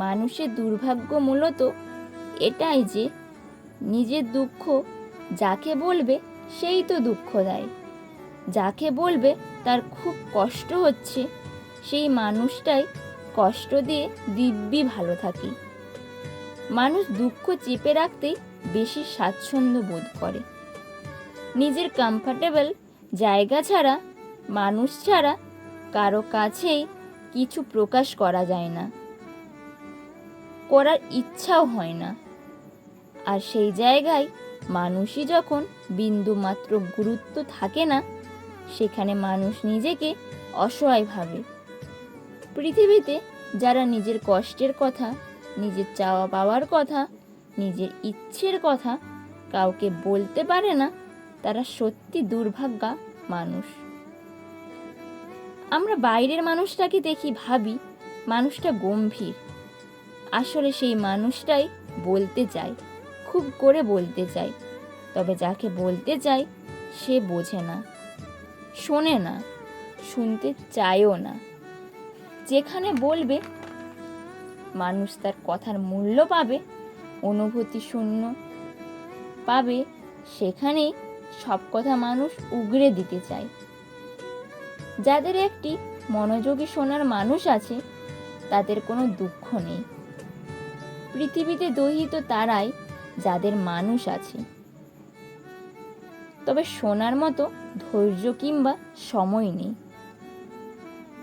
মানুষের দুর্ভাগ্য মূলত এটাই যে নিজের দুঃখ যাকে বলবে সেই তো দুঃখ দেয়। যাকে বলবে তার খুব কষ্ট হচ্ছে সেই মানুষটাই কষ্ট দিয়ে দিব্যি ভালো থাকে। মানুষ দুঃখ চেপে রাখতেই বেশি স্বাচ্ছন্দ্য বোধ করে। নিজের কমফর্টেবল জায়গা ছাড়া, মানুষ ছাড়া কারো কাছেই কিছু প্রকাশ করা যায় না, করার ইচ্ছাও হয় না। আর সেই জায়গায় মানুষই যখন বিন্দুমাত্র গুরুত্ব থাকে না, সেখানে মানুষ নিজেকে অসহায় ভাবে। পৃথিবীতে যারা নিজের কষ্টের কথা, নিজের চাওয়া পাওয়ার কথা, নিজের ইচ্ছের কথা কাউকে বলতে পারে না, তারা সত্যি দুর্ভাগা মানুষ। আমরা বাইরের মানুষটাকে দেখি, ভাবি মানুষটা গম্ভীর। আসলে সেই মানুষটাই বলতে চায়, খুব করে বলতে চায়, তবে যাকে বলতে চায় সে বোঝে না, শোনে না, শুনতে চায়ও না। যেখানে বলবে মানুষ তার কথার মূল্য পাবে, অনুভূতি শূন্য পাবে, সেখানেই সব কথা মানুষ উগরে দিতে চায়। যাদের একটি মনোযোগী শোনার মানুষ আছে, তাদের কোনো দুঃখ নেই। পৃথিবীতে দহিত তারাই যাদের মানুষ আছে, তবে শোনার মতো ধৈর্য কিংবা সময় নেই।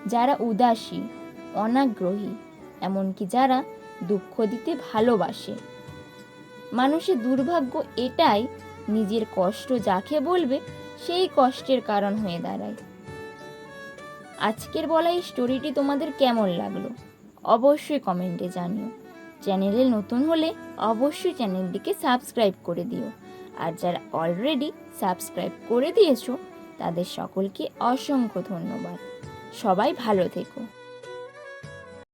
যারা উদাসী, অনাগ্রহী, এমনকি যারা দুঃখ দিতে ভালোবাসে। মানুষের দুর্ভাগ্য এটাই, নিজের কষ্ট যাকে বলবে সেই কষ্টের কারণ হয়ে দাঁড়ায়। আজকের বলা এই স্টোরিটি তোমাদের কেমন লাগলো অবশ্যই কমেন্টে জানিও। চ্যানেলে নতুন হলে অবশ্যই চ্যানেলটিকে সাবস্ক্রাইব করে দিও। আর যারা অলরেডি সাবস্ক্রাইব করে দিয়েছো তাদের সকলকে অসংখ্য ধন্যবাদ। সবাই ভালো থেকো।